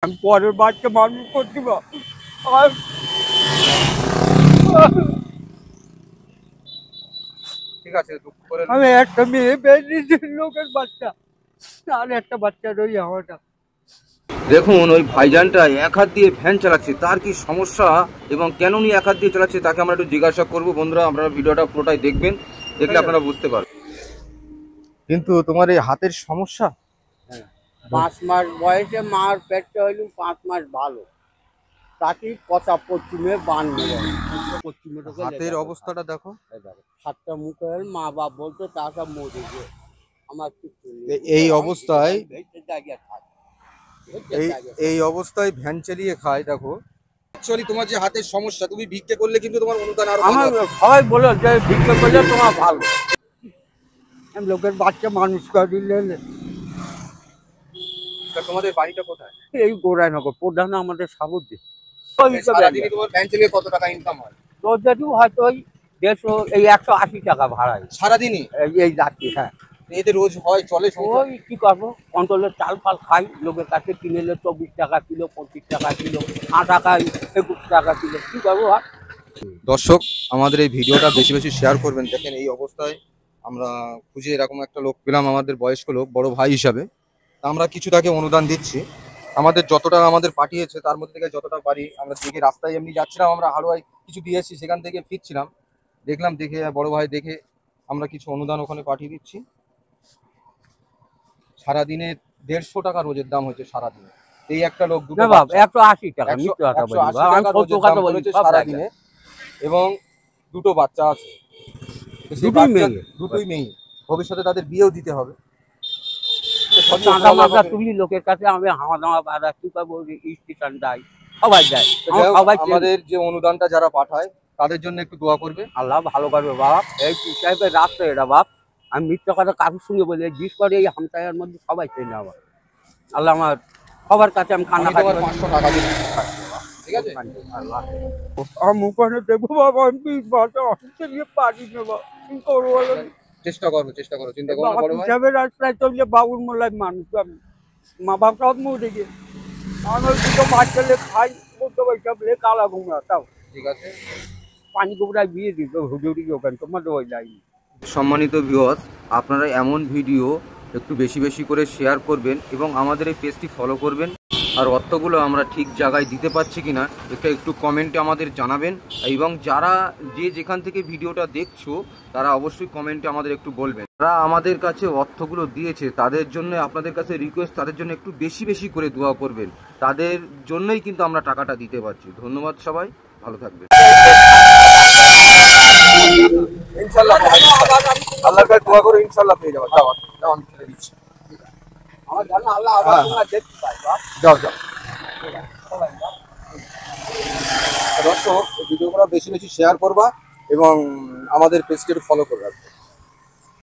আমি পরের বাচ্চা মানুষ করতে আর ঠিক আছে, দুঃখ করে আমি একটা মেয়ে পেয়েছি লোকের বাচ্চা, আর একটা বাচ্চা রই আমারটা। দেখুন ওই ভাইজানটা এক হাত দিয়ে ফ্যান চালাচ্ছে, তার কি সমস্যা এবং কেন উনি এক হাত দিয়ে চালাচ্ছে তাকে আমরা একটু জিজ্ঞাসা করবো। বন্ধুরা আপনারা ভিডিওটা পুরোটাই দেখবেন, দেখলে আপনারা বুঝতে পারবেন। কিন্তু তোমার এই হাতের সমস্যা? 5 মাস বয়সে মার পেটটা হইল 5 মাস ভালো, তাকে কথা পশ্চিমে বানবে পশ্চিমে হাতের অবস্থাটা দেখো, সাতটা মুখের মা বাপ বলতো তা সব মরে গিয়ে আমার কিছু এই অবস্থায় এই অবস্থায় ভ্যান চালিয়ে খায়। দেখো অ্যাকচুয়ালি তোমার যে হাতের সমস্যা, তুমি ভিক্ষে করলে কিন্তু তোমার অনুদান আরো আমার সবাই বলে যে ভিক্ষা করলে তোমার ভালো। আমি লোকের বাচ্চা মানুষ করিলে। তোমাদের বাড়িটা কোথায়? এই গোড়াইনগর প্রধান আমাদের সাবুদ্দি। সারাদিনে তোমার ভ্যান চালিয়ে কত টাকা ইনকাম হয়? রোজাটিও হয়তো ওই 150 এই 180 টাকা ভাড়ায় সারাদিনই এই যাচ্ছি। হ্যাঁ, এতে রোজ হয় চলে সংসার? ওই কি করবো, কন্ট্রোলের চাল ফাল খাই, লোকের কাছে কিনে এলে 24 টাকা কিলো, 25 টাকা কিলো, আটা খাই 21 টাকা কিলো, কি করবো আর। দর্শক আমাদের এই ভিডিওটা বেশি বেশি শেয়ার করবেন। দেখেন এই অবস্থায় আমরা খুঁজে এরকম একটা লোক পেলাম, আমাদের বয়স্ক লোক, বড় ভাই হিসাবে। তা আমরা কিছু তাকে অনুদান দিচ্ছি, আমাদের যতটা আমাদের পাঠিয়েছে তার মধ্যে থেকে যতটা পারি। আমরা দেখে রাস্তায় এমনি যাচ্ছিলাম, আমরা হালুয়ায় কিছু দিয়েছি, সেখান থেকে ফিরছিলাম, দেখলাম, দেখে বড় ভাই দেখে আমরা কিছু অনুদান ওখানে পাঠিয়ে দিচ্ছি। সারাদিনে 150 টাকা রোজের দাম হয়েছে সারাদিনে। এই একটা লোক দুটো 180 টাকা 180 টাকা রোজের দাম হয়েছে সারাদিনে, এবং দুটো বাচ্চা আছে, দুটোই মেয়ে। ভবিষ্যতে তাদের বিয়েও দিতে হবে। তুমি লোকের কাছে আমি হাওয়া দাওয়া বাধা কি করবো, স্টেশন যাই, সবাই যায়, সবাই আমাদের যে অনুদানটা যারা পাঠায় তাদের জন্য একটু দোয়া করবে। আল্লাহ ভালো করবে বাপ। এই সাহেবের রাস্তা এটা বাপ, আমি মিথ্যা কথা কাকুর সঙ্গে বলি, বিশ করে এই হামসায়ের মধ্যে সবাই চেনে আবার। আল্লাহ আমার সবার কাছে আমি কান্না কাটি। 500 টাকা দিচ্ছি, ঠিক আছে? আল্লাহ আমি ওখানে দেখবো বাবা, আমি 20 বছর অসুস্থ নিয়ে পারি না বাবা, কি করবো বলো। চেষ্টা করো, চিন্তা করো না বড় ভাই। হিসাবে রাস্তায় চললে বাবুর মোল্লায় মানুষ, আমি মা বাপ সব মরে গিয়ে আমার দুটো মাছ চলে খাই, বলতে বৈশাখ কালা ঘুমরা, তাও ঠিক আছে, পানি গোবরায় বিয়ে দিত হুজুরি ওখানে, তোমাদের ওই যায়নি। সম্মানিত ভিউয়ার্স, আপনারা এমন ভিডিও একটু বেশি বেশি করে শেয়ার করবেন এবং আমাদের এই পেজটি ফলো করবেন। আর অর্থগুলো আমরা ঠিক জায়গায় দিতে পারছি কিনা এটা একটু কমেন্টে আমাদের জানাবেন, এবং যারা যেখান থেকে ভিডিওটা দেখছো তারা অবশ্যই কমেন্টে আমাদের একটু বলবেন। যারা আমাদের কাছে অর্থগুলো দিয়েছে তাদের জন্য আপনাদের কাছে রিকোয়েস্ট, তাদের জন্য একটু বেশি বেশি করে দোয়া করবেন, তাদের জন্যই কিন্তু আমরা টাকাটা দিতে পারছি। ধন্যবাদ, সবাই ভালো থাকবেন। ইনশাআল্লাহ আল্লাহর কাছে দোয়া করো, ইনশাআল্লাহ পেয়ে যাবে। যাও যাও, আমি ছেড়ে দিচ্ছি। আমার জানা আল্লাহ আবার তোমরা দেখতে পাই বাপ। যাও যাও। দর্শক ভিডিওগুলো বেশি বেশি শেয়ার করবা এবং আমাদের পেজকে একটু ফলো করে রাখবে।